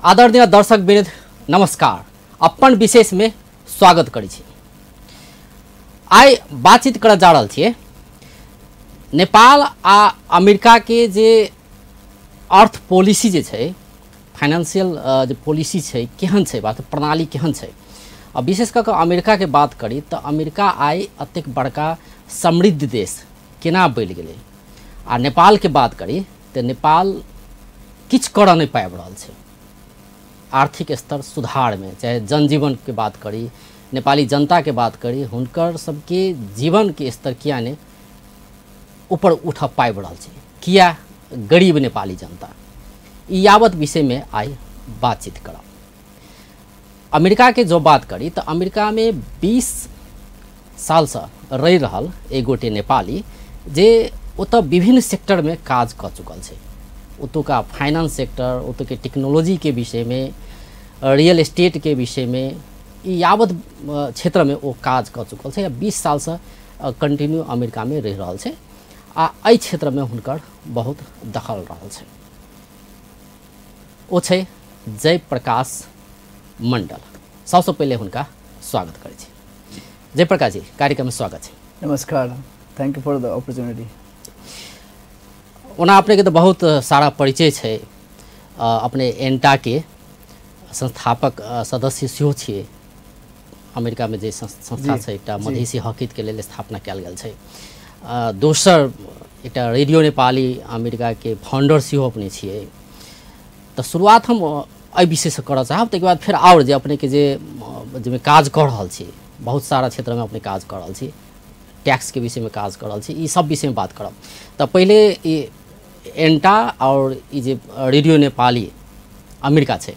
आदरणीय दर्शकवृन्द नमस्कार। अपन विशेष में स्वागत करी छी। आइ बातचीत कर जा रहल छियै नेपाल आ अमेरिका के जे अर्थ पॉलिसी जे छै, फाइनेंशियल जे पॉलिसी छै केहन छै, बात प्रणाली केहन छै। विशेष कऽ के अमेरिका के बात करी तो अमेरिका आइ अतेक बड़का समृद्ध देश केना बनि गेलै, आ नेपाल के बात करी तो नेपाल किछ कर नहीं पाबि रहल छै आर्थिक स्तर सुधार में। चाहे जनजीवन के बात करी, नेपाली जनता के बात करी, हुनकर सबके जीवन के स्तर किया ने ऊपर उठ पाबि रहल छै, किया गरीब नेपाली जनता। ई यावत विषय में आई बातचीत करब। अमेरिका के जो बात करी तो अमेरिका में 20 साल से रहि रहल एक गोटे नेपाली जे ओतऽ विभिन्न सेक्टर में काज कर चुकल छै। ओतुका फाइनेंस सेक्टर, ओतुके टेक्नोलॉजी के विषय में, रियल एस्टेट के विषय में, यावत क्षेत्र में वो काज कर चुकल छै। 20 साल से कंटिन्यू अमेरिका में रहि रहल छै आ एहि क्षेत्र में हुनकर बहुत दखल रहल छै। ओ छै जय प्रकाश मंडल। सबसे पहले हुनका स्वागत करै छी। जय प्रकाश जी, कार्यक्रम में स्वागत छै। नमस्कार, thank you for the opportunity. ओना अपने के तो बहुत सारा परिचय छै। अपने एंटा के संस्थापक सदस्य सेहो छियै। अमेरिका में जे संस्था छै एकटा मधेसी हकित के लेल स्थापना कयल गेल छै। दोसर एकटा रेडियो नेपाली अमेरिका के फाउंडर सेहो अपने छियै। तो शुरुआत हम एहि विषय से करऽ चाहब, ताहिके बाद फिर और जे अपने के जे काज कर रहल छी, बहुत सारा क्षेत्र में अपने काज कर रहल छी, टैक्स के विषय में काज कर रहल छी, ई सब विषय में बात करब। तो पहले एंटा और ई जे रेडियो नेपाली अमेरिका छै,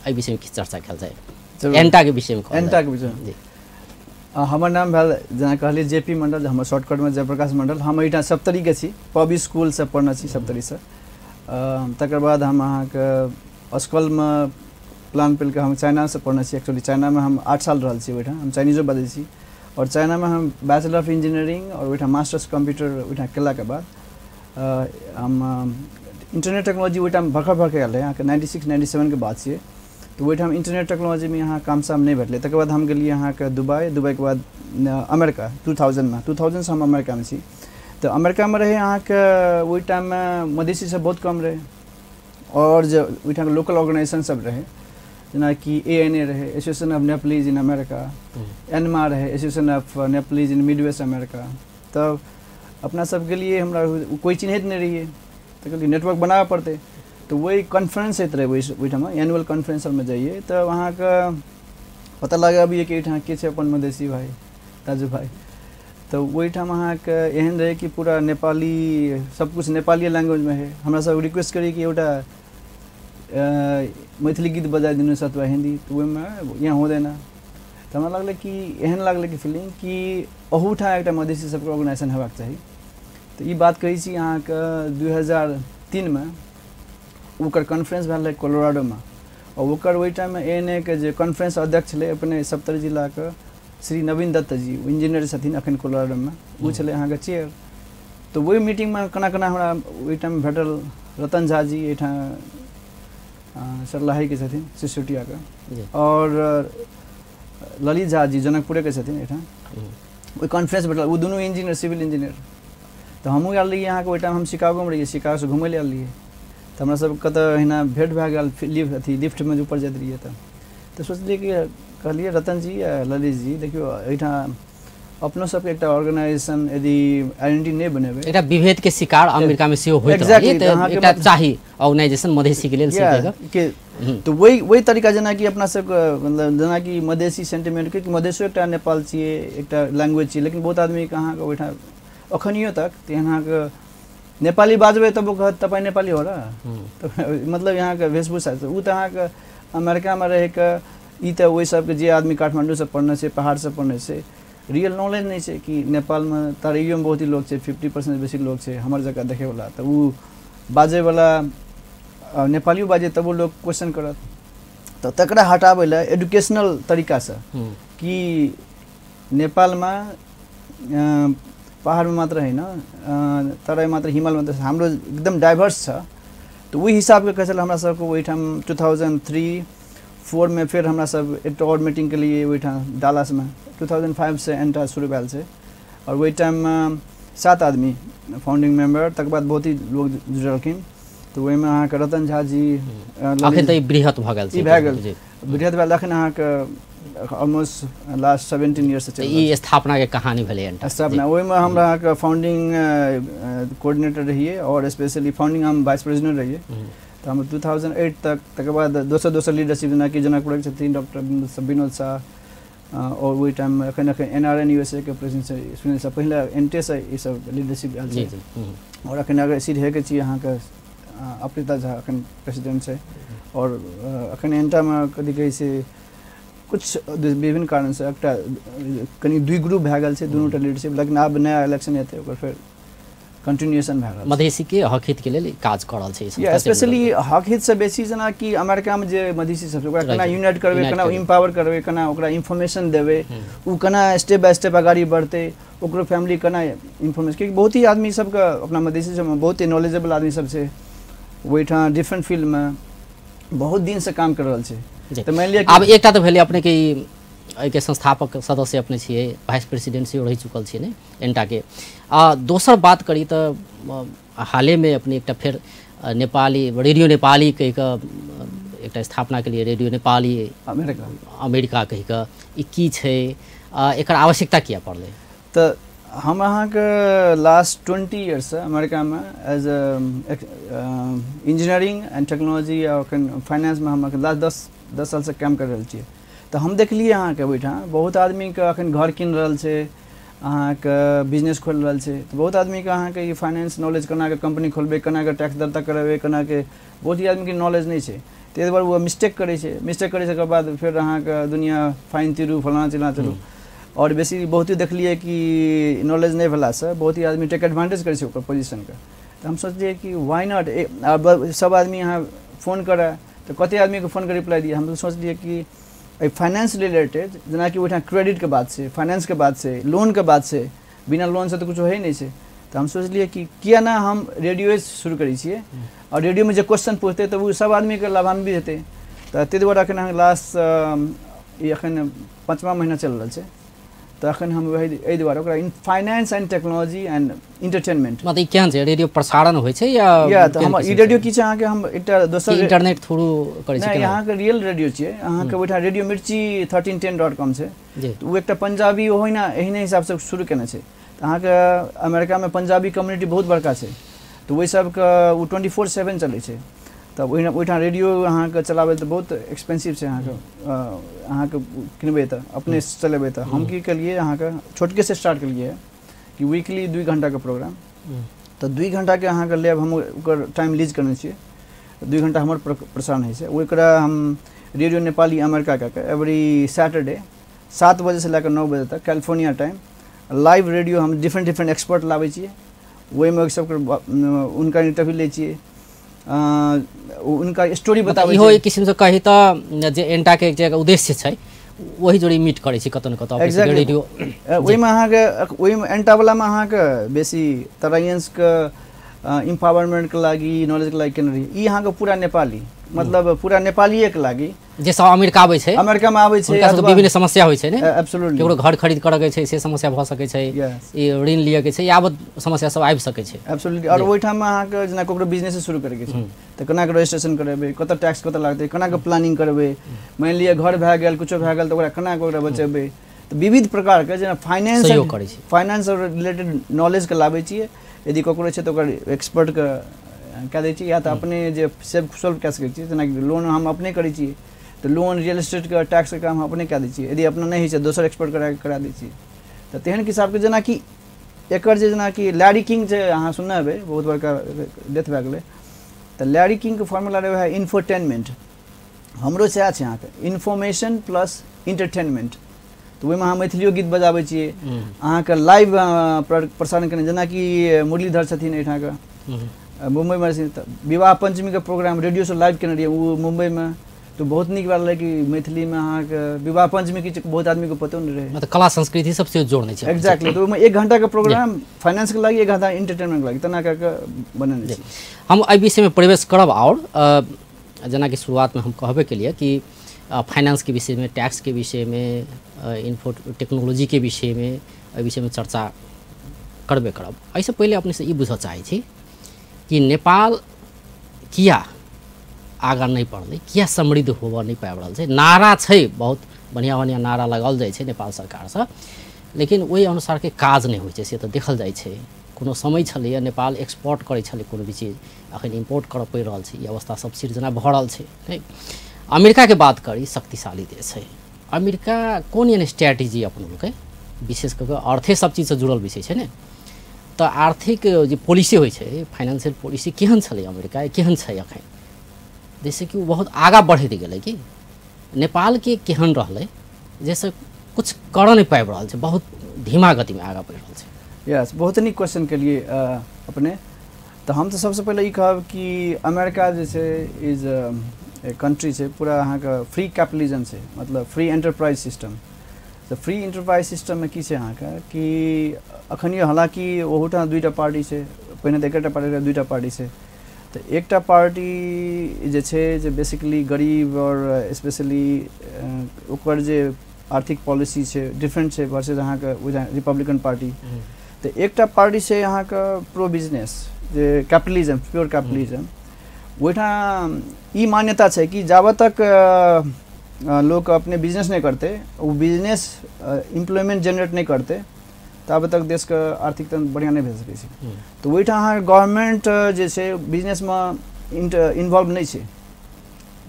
एहि विषय में किछु चर्चा कयल जाए। एंटा के विषय में एंटा के विषय में हमर नाम भेल जेना कहलिए जेपी मंडल, हमर शॉर्टकट में जयप्रकाश मंडल। हम एहिठाम सप्तरी के छी, पब्लिक स्कूल से पढ़ने छी सप्तरी से। तकर बाद हम अहाँके स्कूल में प्लान पेल के हम चाइना से पढ़ने छी। एक्चुअली चाइना में हम 8 साल रहल छी ओहिठाम। हम चाइनीजो बाजै छी और चाइना में हम बैचलर ऑफ इंजीनियरिंग और ओहिठाम मास्टर्स कंप्यूटर ओहिठाम केला के बाद हम इंटरनेट टेक्नोलॉजी ओहिठाम भरखर आयल है। अहाँके 96-97 के बात छियै। तो ओहिठाम इंटरनेट टेक्नोलॉजी में यहाँ काम साम नहीं भेटलै। तकर बाद हम गेलियै अहाँके दुबई के बाद अमेरिका 2000 से हम अमेरिका में छी। तो अमेरिका में रहे अहाँके ओहि टाइम में मधेसी सब बहुत कम रहे और जो ओहिठाम लोकल ऑर्गेनाइजेशन सब रहे, जेना कि ANA रहे, association of Nepalese in America, एनमा रहे, association of Nepalese in Midwest America. तब अपना सब के लिए हमरा कोई चिन्हित नहीं रहिए, तो कहलिए नेटवर्क बनाबे पड़ते। तो वही कॉन्फ्रेंस होते रहे ओहिठाम, एनुअल कॉन्फ्रेंस में जाइए तो वहाँ का पता लगे अभी कि यहाँ के अपन मधेसी भाई राजू भाई। तो वहीठाम अहाँके एहन रहे कि पूरा नेपाली सब कुछ नेपाली लैंग्वेज में है। हमरा सब रिक्वेस्ट करी कि एउटा मैथिली गीत बजा दिनुहोस् अथवा हिंदी, तो ओहिमे यहाँ हुँदैन। तो हमरा लगलै कि एहन लागलै कि फीलिंग कि अहूठाम एकटा मधेसी सबके ऑर्गेनाइजेशन हेबाक चाही। तो ई बात कहै छी अहाँके 2003 में ओकर कॉन्फ्रेंस भेल रहे कोलोराडो में। और ओकर ओहि टाइम में ANA के जे कॉन्फ्रेंस अध्यक्ष छलै अपने सप्तरी जिला के श्री नवीन दत्त जी, इंजीनियर छथिन अखन कोलोराडो में, वो छलै अहाँके चेयर। तो वही मीटिंग में कना हमरा ओहि टाइम भेटल रतन झा जी एहिठाम सरलाही के छथिन सिसोटिया के, और ललित झा जी जनकपुरे के छथिन एहिठाम। ओहि कॉन्फ्रेंस भेटल, वो दुनू इंजीनियर, सिविल इंजीनियर। तो हमहूँ आयल रहिए अहाँके ओहि टाइम हम शिकागो में रहिए, शिकागो से घूमय ले आयल रहिए। तो हमरा सबके तो अहिना भेंट भए गेल लिफ्ट में ऊपर जाइत रहिए। तो सोचलिए कि कहलिए रतन जी या ललित जी देखियो एहिठाम अपनो सबके एकटा ऑर्गेनाइजेशन यदि आइडेंटिटी नहीं बनेबे, एकटा विभेद के शिकार अमेरिका में सेहो होइत रहै, त एकटा चाही ऑर्गेनाइजेशन मधेसी के लेल के। तो वही तरीका जेना कि अपना सब मतलब जेना कि मधेसी सेंटिमेंट के मधेसो एकटा नेपाल छियै, एकटा लैंग्वेज छियै, लेकिन बहुत आदमी के अहाँके ओहिठाम अखनियो तक अहाँके नेपाली बाजबै तब वो कहत तपाईँ नेपाली हो र। तो मतलब यहाँ के वेशभूषा उ त अहाँके अमेरिका में रह के ई त ओहि सबके जे आदमी काठमांडू से पढ़ने से, पहाड़ से पढ़ने से, रियल नॉलेज नहीं है कि नेपाल में तराइयो में बहुत ही लोग 50% बेसी लोग है हमर जगह देखे वाला। तो वो बाजे वाला नेपालियो बाजे तब वो लोग क्वेश्चन करत। तो तकरा हटावे ला एजुकेशनल तरीका से कि नेपाल में पहाड़ में मात्र है ना, तराई मात्र हिमाल मात्र, हाम्रो एकदम डाइभर्स छ। तो वही हिसाब के कहल हमरा सबके ओहिठाम 2003-4 में फिर हमरा सब एक और मीटिंग के लिए ओहिठाम डालास में 2005 से एंटा शुरू भेल छै और वही टाइम में 7 आदमी फाउंडिंग मेंबर तक बाद बहुत ही लोग जुड़लखिन तो वही में अहाँ के रतन झा जी अखन तऽ बृहत भ गेल छै बृहत भेल अखन अहाँ के ऑलमोस्ट लास्ट 17 ईयर से चल ई स्थापना के कहानी भेलै स्थापना ओहि में हमरा अहाँ के फाउंडिंग कोऑर्डिनेटर रहिए और स्पेशली फाउंडिंग हम वाइस प्रेसिडेंट रहिए तो हम 2008 तक बाद दोसर लीडरशिप जेना कि जनकपुर के छथिन डॉक्टर विनोद शाह और वही टाइम में अखन NRN USA के प्रेसिडेंट सुनील शाह पहले एनटे से ई सब लीडरशिप आयल छै और अखन अगर सीट है के छी अहाँ के अप्रिता झा अखन प्रेसिडेंट छै और अखन एंटा में कथी कहै छै कुछ विभिन्न कारण से एकटा कनी दुई ग्रुप भए गेल छै दुनूटा लीडरशिप लेकिन आब नया इलेक्शन हेतै ओकर फिर कंटिन्यूएशन भए रहल मधेसी के हक हित के लेल काज क रहल छै स्पेशली हक हित से बेसी जेना कि अमेरिका में जे मधेसी सब ओकरा केना यूनाइट करबै केना एम्पावर करबै केना ओकरा इन्फॉर्मेशन देबै उ केना स्टेप बाय स्टेप आगाड़ी बढ़तै ओकरो फैमिली केना इन्फॉर्मेशन क्योंकि बहुत ही आदमी सबके अपना मधेसी सब में बहुत ही नॉलेजेबल आदमी सब छै ओहिठाम डिफरेंट फील्ड में बहुत दिन से काम कर रहल छै तो मान लिया आब एकटा तो भेलै अपने के संस्थापक सदस्य अपने छियै वाइस प्रेसिडेंट से रहि चुकल छियै ने एंटा के दोसर बात करी तो हाले में अपने एकटा फिर नेपाली रेडियो नेपाली कहि कऽ एकटा स्थापना के लिए रेडियो नेपाली अमेरिका कहि कऽ ई की छै एकर आवश्यकता किया पड़लै तो हम अहाँ के लास्ट 20 ईयर्स से अमेरिका में एज इंजीनियरिंग एंड टेक्नोलॉजी और फाइनेंस में हम लास्ट 10 साल से काम कर रहल छियै तो हम देखलिए अहाँ के ओहिठाम बहुत आदमी के अखन घर कीन रहल छै अहाँ के बिजनेस खोल रहल छै तो बहुत आदमी के अहाँ के फाइनेंस नॉलेज केना के कंपनी खोलबे केना के टैक्स दर्ता करबे केना के बहुत ही आदमी के नॉलेज नहीं छै ताहि दुआरे वो मिस्टेक करे के बाद फिर अहाँ के दुनिया फाइन तीरू फलाना चिल्ला चलू और बेसी बहुत ही देखलिए कि नॉलेज नहीं भेला से बहुत ही आदमी टेक एडवांटेज करे छै ओकर पोजीशन के तो हम सोचलिए कि व्हाई नॉट सब आदमी यहाँ फोन करे तो कते आदमी के फोन के रिप्लाई दिए हम सोचलिए कि फाइनेंस रिलेटेड जेना कि ओहिठाम क्रेडिट के बात से फाइनेंस के बात से लोन के बात से बिना लोन से तो कुछ है नहीं छै तो हम सोचलिए कि किया ना हम रेडियो शुरू करै छियै और रेडियो में जो क्वेश्चन पूछते तो वो सब आदमी के लाभान्वित हेतै तो ताहि दुआरे अखन लास्ट अखन 5वां महीना चल रहल छै तो अखन हम वही एहि दुआरे ओकरा in finance and technology and entertainment मतलब केहन छै रेडियो प्रसारण होइ छै या तो हम ई रेडियो की छै अहाँ के हम एकटा दोसर इंटरनेट थ्रू करै छै यहाँ के रियल रेडियो छियै अहाँ के ओइठा रेडियो मिर्ची 1310.com छै तो वो एकटा पंजाबी ओहिना एहिने हिसाब से शुरू केने छै तो अहाँ के अमेरिका में पंजाबी कम्युनिटी बहुत बड़का छै तो वही सब के वो 24/7 चलै छै तब ओहिठाम रेडियो अहाँ के चलाबै तो बहुत एक्सपेंसिव छै अहाँ के किनबै तो अपने चलेबै तो हम की केलिए अहाँ के छोटके से स्टार्ट केलिए कि वीकली 2 घंटा के प्रोग्राम तो 2 घंटा के अहाँ के लेब हम ओकर टाइम लीज करने छियै 2 घंटा हमर प्रसारण होइ छै ओकरा हम रेडियो नेपाली अमेरिका के एवरी सैटरडे 7 बजे से लेकर 9 बजे तक कैलिफोर्निया टाइम लाइव रेडियो हम डिफरेंट एक्सपर्ट लाबै छियै वही में सब उनका इंटरव्यू ले छियै उनका स्टोरी बताबै इहो एक किसिम से कही त जे एंटा के जे उद्देश्य छै वही जोड़ी मीट करे छै कतौ न कतौ रेडियो वही में अहाँ के वही में एंटा वाला में अहाँ के बेसी तराइंस के एम्पावरमेंट के लागि नॉलेज के लागि केने रही ई अहाँ के पूरा नेपाली मतलब पूरा नेपालीए के लागि जे सब अमेरिका आबै छै अमेरिका में आबै छै अथवा विभिन्न समस्या होइ छै ने एब्सोल्युटली केकरो घर खरीद करे के छै से समस्या भ सकै छै ई ऋण लिया के छै यावत समस्या सब आबि सकै छै एब्सोल्युटली और ओइठाम में अहाँ के जेना ककरो बिजनेस शुरू करे के छै त केना के रजिस्ट्रेशन करबै कत टैक्स कत लागतै केना के प्लानिंग करबै मान लिया घर भए गेल कुछो भए गेल त ओकरा केना के ओकरा बचेबै त विविध प्रकार के जेना फाइनेंस और रिलेटेड नॉलेज के लाबै छियै यदि ककरो छै त ओकर एक्सपर्ट के कह दै छी या तो अपने जे सेल्फ सॉल्व कऽ सकै छी जेना लोन हम अपने करै छी तो लोन रियल एस्टेट के टैक्स के काम हम अपने कऽ दै छी यदि अपना नहीं छै दोसर एक्सपर्ट करा दै छी तो तेहन हिसाब के जेना कि एकर जेना कि लैरी किंग छै अहाँ सुनने हेबै बहुत बड़का डेथ भए गेलै तो लैरी किंग के फॉर्मूला रहै इन्फोटेनमेंट हमरो सएह छै अहाँके इन्फॉर्मेशन प्लस इंटरटेनमेंट तो ओहिमे अहाँ मैथिलियो गीत बजाबै छियै अहाँके लाइव प्रसारण केने जेना कि मुरलीधर छथिन एहिठाम के मुंबई में विवाह पंचमी के प्रोग्राम रेडियो से लाइव केने रहिए वो मुंबई में तो बहुत निक बात रहे कि मैथिली में अहाँ के विवाह पंचमी की बहुत आदमी को पतो नहीं रहे, मतलब कला संस्कृति सबसे जोड़ने चाहिए। एग्जैक्टली। तो 1 घंटा का प्रोग्राम फाइनेंस के लगी, 1 घंटा एंटरटेनमेंट के लगी, तना करके बनने चाहिए। हम एहि विषय में प्रवेश करब और जना कि शुरुआत में हम कहबे के लिए कि फाइनेंस के विषय में, टैक्स के विषय में, इन्फो टेक्नोलॉजी के विषय में, एहि विषय में चर्चा करबे करब। ऐसे पहले अपने से ई बुझ चाहे छी कि नेपाल किया आगा नहीं बढ़ले, किया समृद्ध होबऽ नहीं पाबि रहल छै। नारा छै, बहुत बढ़िया बढ़िया नारा लगाओल जाइ छै नेपाल सरकार से, लेकिन ओहि अनुसार के काज नहीं होइ छै से तऽ देखल जाइ छै। कोनो समय छलैया नेपाल एक्सपोर्ट करै छलै कोनो भी चीज, अखन इम्पोर्ट करऽ पड़ि रहल छै, ई अवस्था सब सिर्जना भऽ रहल छै। ठीक, अमेरिका के बात करी, शक्तिशाली देश है अमेरिका। कोन यानी स्ट्रैटेजी अपनौलकै, विशेष कऽ अर्थे सब चीज से जुड़ल विषय छै ने, तऽ आर्थिक जे पॉलिसी होइ छै, फाइनेंशियल पॉलिसी केहन छलै अमेरिका, केहन छै अखन, जैसे कि वो बहुत आगा बढ़ैत गेलै कि नेपाल के केहन रहलै, जैसे कुछ कर नहीं पाबि रहल छै, बहुत धीमा गति में आगा बढ़ि रहल छै। यस, बहुत नीक क्वेश्चन के लिए अपने। तो हम तो सबसे पहले ये कहब कि अमेरिका जैसे इज ए कंट्री से पूरा अहाँ का फ्री कैपिटलिज्म से, मतलब फ्री एंटरप्राइज सिस्टम। तो फ्री एंटरप्राइज सिस्टम में की छै अहाँ का कि अखन हालांकि ओहूठाम 2टा पार्टी छै, पहिने तऽ 1टा पार्टी रहै, 2टा पार्टी छै। तो एकटा पार्टी जे छै जे बेसिकली गरीब और स्पेशली ओकर जे आर्थिक पॉलिसी छै डिफरेंट छै वर्सेस अहाँ के रिपब्लिकन पार्टी। तो एकटा पार्टी छै अहाँ का प्रो बिजनेस, जे कैपिटलिज्म, प्योर कैपिटलिज्म। ओहिठाम ई मान्यता छै कि जाबत तक लोग अपने बिजनेस नहीं करते, वो बिजनेस एम्प्लॉयमेंट जनरेट नहीं करते, तब तक देश का आर्थिक तंत्र बढ़िया नहीं भे सकै छै। तो ओहिठाम अहाँ गवर्नमेंट जे छै बिजनेस में इन्वॉल्व नहीं छै।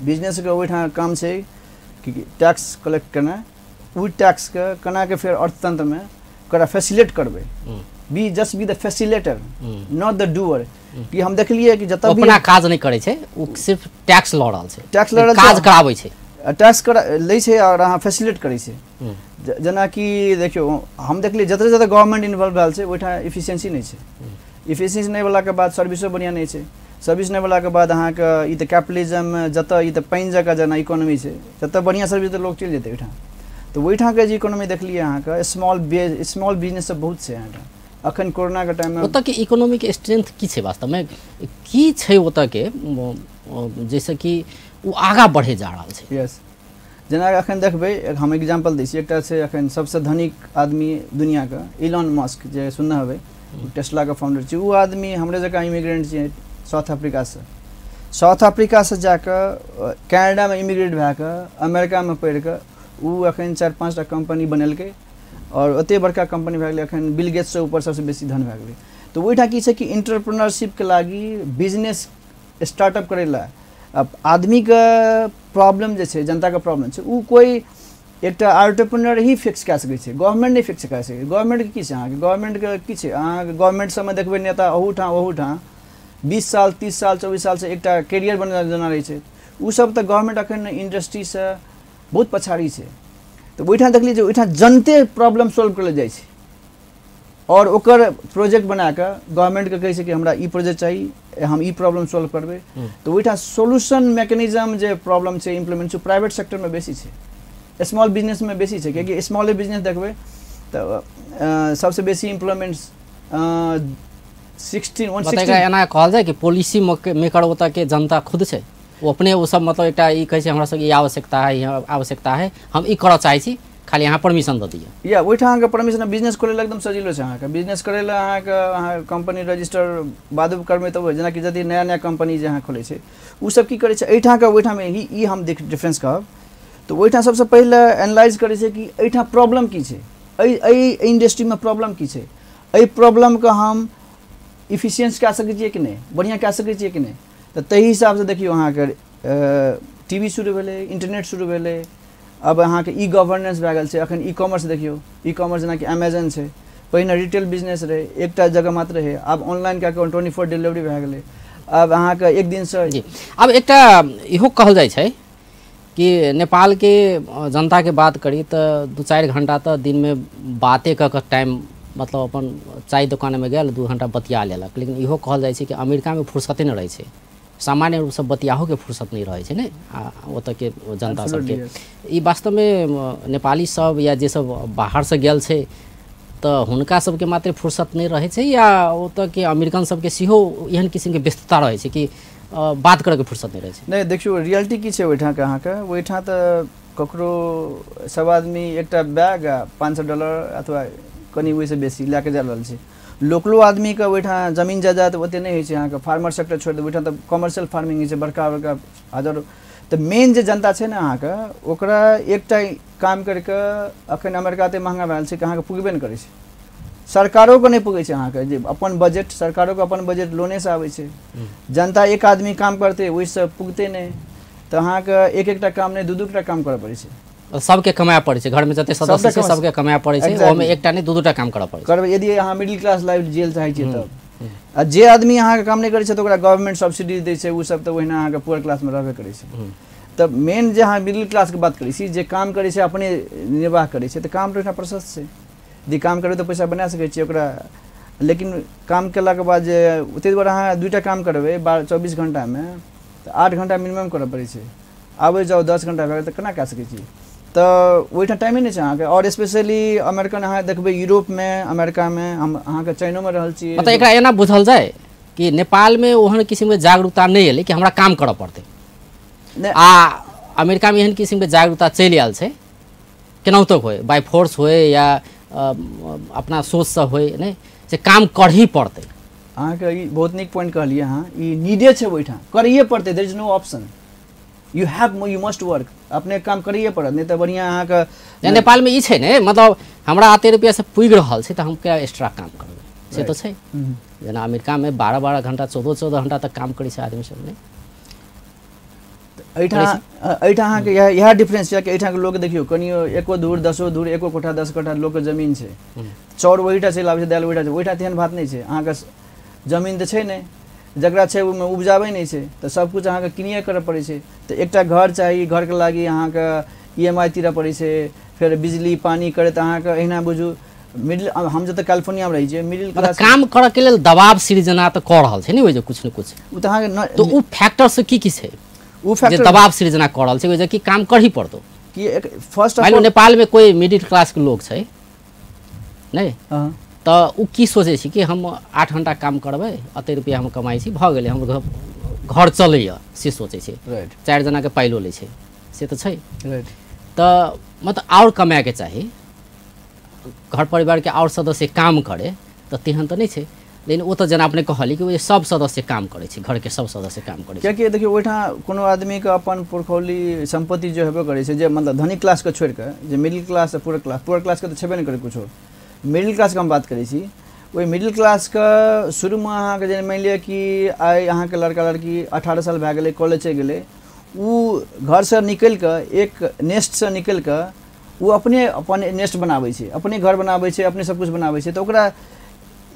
बिजनेस के ओहिठाम काम छै कि टैक्स कलेक्ट करना, ओ टैक्स के केना के फेर अर्थतंत्र में करा फैसिलिटेट करबे, be just be the facilitator not the doer. कि हम देखलिए कि जतऽ भी अपना काज नहीं करे छै, वो सिर्फ टैक्स लऽ रहल छै, टैक्स लऽ रहल काज कराबै छै, टैक्स लै छै और अहाँ फैसिलिटेट करै छै। जेना कि देखियो हम देखलिए जतऽ जतऽ गवर्नमेंट इन्वॉल्व भेल छै ओहिठाम इफिशिएंसी नहीं छै। इफिशिएंसी नहीं वाला के बाद सर्विसो बढ़िया नहीं छै, सर्विस नहीं वाला के बाद अहाँ के ई तऽ कैपिटलिज्म जतऽ ई तऽ पानि जकाँ जेना इकोनॉमी छै, जतऽ बढ़िया सर्विस तऽ लोग चलि जेतै ओहिठाम। तो ओहिठाम के जे इकोनॉमी देखलिए अहाँ के स्मॉल बिजनेस सब बहुत छै अहाँ अखन कोरोना के टाइम में। ओतऽ के इकोनॉमी के स्ट्रेंथ की छै वास्तव में, की छै ओतऽ के, जैसे कि वो आगा बढ़े जा रहल छै। यस, जेना अखन देखबै हम एग्जांपल दै छी, एकटा छै अखन सबसे धनिक आदमी दुनिया का इलॉन मस्क, जे सुनने हेबै, टेस्ला का फाउंडर छै। वो आदमी हमरे जकाँ इमिग्रेंट छै साउथ अफ्रीका से जाकर कनाडा में इमिग्रेट भए कऽ अमेरिका में पढ़ि कऽ वो अखन 4-5टा कंपनी बनेलकै और ओते बड़का कंपनी भए गेलै। अखन बिल गेट्स से ऊपर सबसे बेसी धन भए गेलै। तो ओहिठाम की छै कि एंटरप्रेन्योरशिप के लागी बिजनेस स्टार्टअप करे ला अब आदमी का प्रॉब्लम जे छै, जनता का प्रॉब्लम छै, वो कोई एकटा एंटरप्रेन्योर ही फिक्स कए सकै छै, गवर्नमेंट नहीं फिक्स कए सकै। गवर्नमेंट के की छै अहाँ के, गवर्नमेंट के की छै अहाँ के, गवर्नमेंट सब में देखबै नेता ओहूठाम 20 साल 30 साल 24 साल से एकटा कैरियर बना जेना रहै छै। उ सब तऽ गवर्नमेंट अखन इंडस्ट्री से बहुत पछाड़ी छै। तो ओहिठाम देखलिए जे ओहिठाम जनते प्रॉब्लम सॉल्व करल जाइ छै और ओकर प्रोजेक्ट बना के गवर्नमेंट के कहै छै कि हमरा ई प्रोजेक्ट चाही, हम ई प्रॉब्लम सॉल्व करबै। तो ओहिठाम सोल्यूशन मैकेनिज्म जे प्रॉब्लम छै इम्प्लीमेंट छै प्राइवेट सेक्टर में बेसी छै, स्मॉल बिजनेस में बेसी छै। कियाकि स्मॉल बिजनेस देखबै तऽ सबसे बेसी इम्प्लॉयमेंट 16 एना कहल जाए कि पॉलिसी मेकर ओतऽ के जनता खुद छै, वो अपने वो सब मतलब एक ई कहै छै हमरा सबके ई आवश्यकता है, हम ई करऽ चाहै छी, खाली अहाँ परमिशन दऽ दिअ। या ओहिठाम अहाँके परमिशन, बिजनेस खोलै एकदम सजिलो छै। अहाँके बिजनेस करै लए अहाँ कंपनी रजिस्टर बादो करबै तऽ जेना कि यदि नया कंपनी जे अहाँ खोलै छै ओ सब की करै छै ओहिठाम ई हम डिफरेंस कहब। तो ओहिठाम सबसे पहिले एनालाइज करै छै कि एहिठाम प्रॉब्लम की छै, एहि इंडस्ट्री में प्रॉब्लम की छै, एहि प्रॉब्लम के हम इफिशिएंस कए सकै छियै कि नहीं, बढ़िया कए सकै छियै कि नहीं। तो ताहि हिसाब से देखियो अहाँके टीवी शुरू भेलै, इंटरनेट शुरू भेलै, अब अहाँके ई गवर्नेंस भए गेल छै। अखन ई कॉमर्स देखियो, ई कॉमर्स जेना कि अमेजन छै, पहिने रिटेल बिजनेस रहे, एकटा जगह मात्र रहे, अब ऑनलाइन कए कऽ 24 डिलीवरी भए गेलै। अब अहाँके एक दिन से जी अब एकटा इहो कहल जाइ छै कि नेपाल के जनता के बात करी तो 2-4 घंटा तो दिन में बाते कऽ टाइम, मतलब अपन चाय दुकान में गेल 2 घंटा बतिया लेलक। लेकिन इहो कहल जाइ छै कि अमेरिका में फुर्सते नहीं रहे छै, सामान्य रूप से बतियाहो के फुर्सत नहीं रहे छै ने ओतऽ के जनता सबके ई वास्तव में नेपाली सब या जे सब बाहर से गेल छै तऽ हुनका सबके मात्र फुर्सत नहीं रहे छै या ओतऽ के अमेरिकन सबके सेहो एहन किस्म के व्यस्तता रहे छै कि बात करे के फुर्सत नहीं रहे छै? नहीं देखियो रियलिटी की छै ओइठां के अहाँके ओइठां तऽ ककरो सब आदमी एकटा बैग $500 अथवा कनी ओइसे बेसी लए के जा रहल छै। लोकलो आदमी के ओइठां जमीन जायदाद ओते नहीं होइ छै अहाँके फार्मर सेक्टर छोड़ दे ओइठां तऽ कमर्शियल फार्मिंग होइ छै बड़का बड़का हजार। तऽ मेन जे जनता छै ने अहाँके ओकरा एकटा काम करके अखन अमेरिका ते महंगा भए छै कि अहाँके पुगबे नहि करै छै। सरकारों को नहीं पुगे छै अहाँके जे अपन बजट सरकारों के अपन बजट लोने से आबै छै। जनता एक आदमी काम करते ओइसे पुगते नहीं तऽ अहाँके एक एकटा काम नहीं दू दूटा काम करऽ पड़ै छै। सबके कमाए पड़े छै घर में जते सदस्य छै सबके कमाए पड़े छै ओमे एकटा नहीं दू दूटा काम करऽ पड़े छै। करबै यदि अहाँ मिडिल क्लास लाइफ जियल चाहै छियै तब आ जे आदमी अहाँके काम नहीं करै छै तऽ ओकरा गवर्नमेंट सब्सिडी दै छै उ सब तऽ ओहिना अहाँके पुअर क्लास में रहबे करै छै। तऽ मेन जे अहाँ मिडिल क्लास के बात करै छी जे काम करै छै अपने निर्वाह करै छै तऽ काम तऽ ओहिठां प्रशस्त छै। यदि काम करबै तऽ पैसा बना सकै छियै ओकरा लेकिन काम केलाके बाद जे ताहि दुआरे अहाँ दूटा काम करबै 24 घंटा में तऽ 8 घंटा मिनिमम करऽ पड़ै छै। आबै जाउ 10 घंटा भए गेल तऽ केना कए सकै छी? तऽ ओहिठां टाइमे नहीं छै अहाँके। और स्पेशली अमेरिकन अहाँ देखबै यूरोप में अमेरिका में हम अहाँके चाइनो में रहल छियै। मतलब एकरा एना बुझल जाए कि नेपाल में ओहन किस्म के जागरूकता नहीं एलै कि हमरा काम करऽ पड़तै आ अमेरिका में एहन किस्म के जागरूकता चलि आयल छै केनाहितो होय बाय फोर्स होय या अपना सोच से होय नहीं से काम करही पड़तै। अहाँके ई बहुत नीक पॉइंट कहलियै अहाँ ई नीडे छै ओहिठां करिए पड़तै there is no option you must work अपने काम करिए पड़त नहीं तो बढ़िया अहाँके। नेपाल में ई छै ने मतलब हमरा आते रुपया से पुगि रहल छै तऽ हम क्या एक्स्ट्रा काम करबै से तो छै। जेना अमेरिका में 12-12 घंटा 14-14 घंटा तक काम करै छै आदमी सब नहीं। एहिठां अहाँके इएह डिफरेंस छै कि एहिठां के लोग देखियो कनियो एको धूर 10 धूर एको कोठा 10 कोठा लोग के जमीन छै चाउर ओहिठां चलि आबै छै दालि ओहिठां तेहन बात नहीं छै। अहाँके जमीन तऽ छै नहीं जकरा छै ओहिमे उपजाबै नहीं छै तऽ सब कुछ अहाँके किनिए करऽ पड़ै छै। तऽ एकटा घर चाही घर के लागी अहाँके EMI तीरऽ पड़ै छै फिर बिजली पानी करे तऽ अहाँके एहिना बुझू मिडिल हम जतऽ कैलिफोर्निया में रहै छियै मिडिल क्लास काम करऽ के लेल दबाव सृजना तऽ कऽ रहल छै ने ओइ जे कुछ न कुछ उ तऽ अहाँके तो उ फैक्टर से की छै उ फैक्टर जे दबाव सृजना कऽ रहल छै ओइ जे कि काम करही पड़तो कि first of all all Nepal में कोई मिडिल क्लास के लोग छै नहीं हां तऽ उ की सोचै छी कि हम 8 घंटा काम करबै अते रुपया हम कमाइ छी भऽ गेलै हम घर चलैया से सोचै छै। राइट 4 जना के पाइलो लै छै से तऽ छै। राइट तऽ मतलब और कमाए के चाही घर परिवार के और सदस्य काम करे तऽ तेहन तऽ नहीं छै। लेकिन ओ तऽ जेना अपने कहली कि सब सदस्य काम करे छै घर के सब सदस्य काम करे छै। कियाकि देखियो ओहिठां कोनो आदमी के अपन पुरखौली संपत्ति जो हेबे करे छै जे मतलब धनी क्लास के छोड़ के जे मिडिल क्लास पूरा क्लास के तऽ छेबे नहीं करे कुछो मिडिल क्लास के हम बात करै छी ओहि मिडिल क्लास के शुरू में अहाँके जे मानि लिअ कि आइ अहाँके लड़का लड़की 18 साल भए गेलै कॉलेज चलि गेलै उ घर से निकलि के एक नेस्ट से निकलि के उ अपने अपन नेस्ट बनाबै छै अपने घर बनाबै छै अपने सब कुछ बनाबै छै। तऽ ओकरा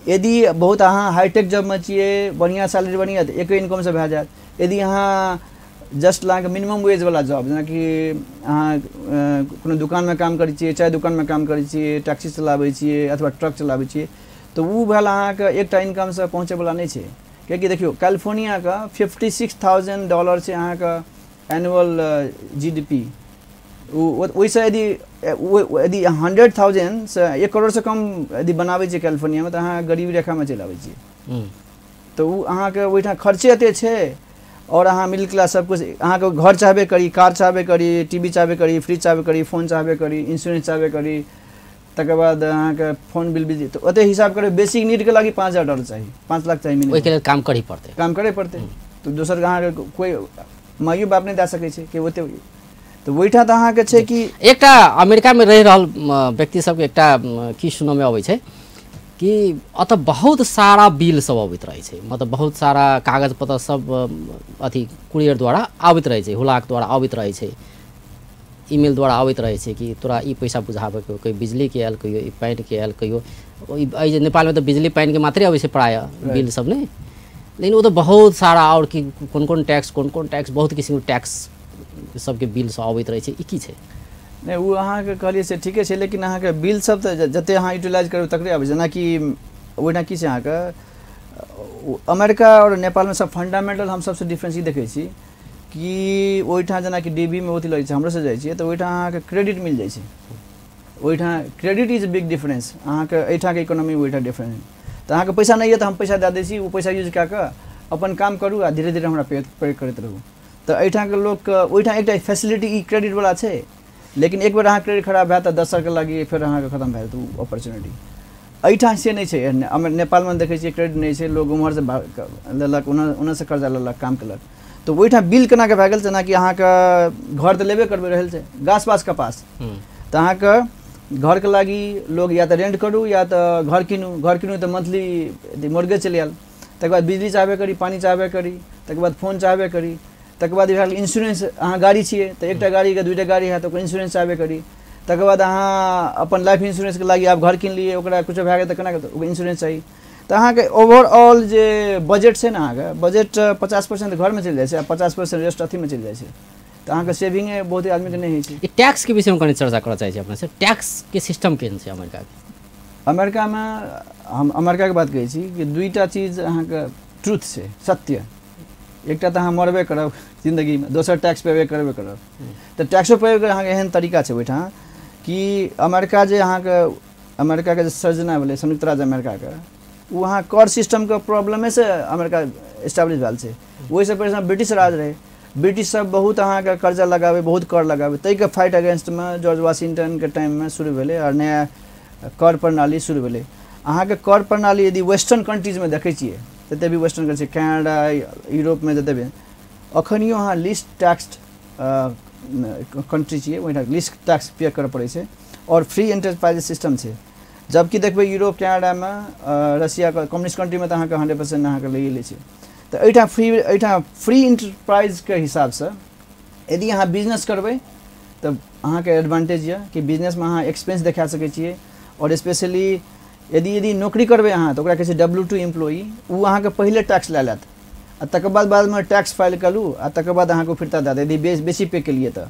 यदि बहुत अहाँ हाईटेक जॉब में छियै बढ़िया सैलरी बढ़िया तऽ एक इनकम से भए जायत। यदि अहाँ जस्ट अहाँके मिनिमम वेज वाला जॉब जेनाकि अहाँ कोनो दुकान में काम करै छियै चाय दुकान में काम करै छियै टैक्सी चलाबै छियै अथवा ट्रक चलाबै छियै तऽ उ भेल अहाँके एकटा इनकम से पहुँचे वाला नहीं छै। कियाकि देखियो कैलिफोर्निया का $56,000 छै अहाँके एनुअल GDP ओइसे यदि 100,000 से 1 करोड़ से कम यदि बनाबै छै कैलिफोर्निया में तऽ अहाँ गरीबी रेखा में चलि आबै छियै। तऽ उ अहाँके ओहिठां खर्चे एते छै और अहाँ मिडिल क्लास सब कुछ अहाँके घर चाहबे करी कार चाहबे करी टीवी चाहबे करी फ्रिज चाहबे करी फोन चाहबे करी इंश्योरेंस चाहबे करी तकर बाद अहाँके फोन बिल भी तो ओते हिसाब करे बेसिक नीड के लागि $5,000 चाहिए 5 लाख चाहिए मिनिमम ओइ के लेल काम करही पड़तै तो दोसर अहाँके कोई माइयो बाप नहीं दे सकै छै कि ओते तो ओइठां तऽ अहाँके छै कि एकटा अमेरिका में रहि रहल व्यक्ति सबके एकटा की सुनऽ में अबै छै कि अतः बहुत सारा बिल सब अबैत रहे छै मतलब बहुत सारा कागज पत्र सब अथी कुरियर द्वारा आबैत रहे छै हुलाक द्वारा आबैत रहे छै ईमेल द्वारा आबैत रहे छै कि तोरा ई पैसा बुझाबे के कोई बिजली के आयल कहियो ई पानी के आयल कहियो ई जे नेपाल में तो बिजली पानी के मात्रे आबै छै प्राय बिल सब ने। लेकिन वो तो बहुत सारा और कि कोन टैक्स बहुत किस्म के टैक्स सबके बिल सब आबैत रहे छै ई की छै? नहीं वो अहाँके कहलिए से ठीके छै लेकिन अहाँके बिल सब तऽ जते अहाँ यूटिलाइज करबै तकरे आबै छै। जेनाकि ओहिठां की छै अहाँके अमेरिका और नेपाल में सब फंडामेंटल हम सबसे डिफरेंस ई देखै छी कि ओहिठाम जेना कि डीबी में ओथी लगै छै हमरो से जाइ छियै तऽ ओहिठाम अहाँके क्रेडिट मिल जाइ छै ओहिठाम क्रेडिट इज बिग डिफरेंस अहाँके एहिठाम के इकोनॉमी ओहिठाम डिफरेंस तऽ अहाँके पैसा नहीं है तऽ हम पैसा दे दै छी ओ पैसा यूज कए कऽ अपन काम करू आ धीरे धीरे हमरा पे करैत रहू तऽ एहिठाम के लोग ओहिठाम एकटा फैसिलिटी ई क्रेडिट वाला छै लेकिन एक बेर अहाँ क्रेडिट खराब भए तऽ 10 साल के लागि फेर अहाँके खत्म भए जेतै ओ अपॉर्चुनिटी एहिठाम से नहीं छै नेपाल में देखै छियै क्रेडिट नहीं छै लोग उम्हर से लेलक ओना से कर्जा लेलक काम केलक तो ओहिठाम बिल केना के भए गेल जेना कि अहाँके घर तऽ लेबे करबे रहल छै गाछ पास कपास तऽ अहाँके घर के लागी लोग या तो रेंट करू या तो घर किनू तो मंथली मोर्गेज चलि आयल तकर बाद बिजली चाहबे करी पानी चाहबे करी तकर बाद फोन चाहबे करी तकर बाद भए गेल इंश्योरेंस अहाँ गाड़ी छियै तऽ एकटा गाड़ी के दूटा गाड़ी है तो ओकर इंश्योरेंस चाहबे करी तकर बाद अहाँ अपन लाइफ इंश्योरेंस के लागी आप घर किन लिए ओकरा कुछ भए गेल तऽ केना ओकर इंश्योरेंस चाही तऽ अहाँके ओवरऑल जे बजट छै ने अहाँके बजट 50% घर में चलि जाइ छै आ 50% रेस्ट अथी में चलि जाइ छै तऽ अहाँके सेविंग बहुत ही आदमी के नहीं होइ छै ई टैक्स के विषय में कनी चर्चा करऽ चाहै छी अपने से टैक्स के सिस्टम केहन छै अमेरिका के अमेरिका में हम अमेरिका के बात कहै छी कि दुईटा चीज अहाँके ट्रूथ छै सत्य एकटा तऽ अहाँ मरबे करब जिंदगी में दोसर टैक्स पेबे करबे करब तऽ टैक्सो पेबे के अहाँके एहन तरीका छै ओहिठाम कि अमेरिका जे अहाँके अमेरिका के जे सर्जना भेलै संयुक्त राज्य अमेरिका के वो अहाँ कर सिस्टम के प्रॉब्लमे से अमेरिका एस्टैब्लिश भेल छै ओहिसँ पहिने ब्रिटिश राज रहे ब्रिटिश सब बहुत अहाँके कर्जा लगाबे बहुत कर लगाबे ताहि के फाइट अगेंस्ट में जॉर्ज वाशिंगटन के टाइम में शुरू भेलै और नया कर प्रणाली शुरू भेलै अहाँके कर प्रणाली यदि वेस्टर्न कंट्रीज में देखै छियै जते भी वेस्टर्न कंट्री कनाडा यूरोप में जते भी अखनियो अहाँ लिस्ट टैक्स्ड कंट्री छियै ओहिठाम लिस्ट टैक्स पे करऽ पड़ै छै और फ्री एंटरप्राइज सिस्टम छै जबकि देखबै यूरोप कनाडा में रशिया के कम्युनिस्ट कंट्री में तऽ अहाँके 100% अहाँके लइए लै छै तऽ एहिठाम फ्री एंटरप्राइज के हिसाब से यदि अहाँ बिजनेस करबै तऽ अहाँके एडवांटेज यऽ कि बिजनेस में अहाँ एक्सपेंस देखा सकै छियै और स्पेशली यदि नौकरी करबै अहाँ तऽ ओकरा कहै छै W2 एम्प्लॉई ओ अहाँके पहिले टैक्स लए लेत आ तकर बाद में टैक्स फाइल करू आ तकर बाद अहाँके फिरता दए देत यदि बेसी पे केलिए तऽ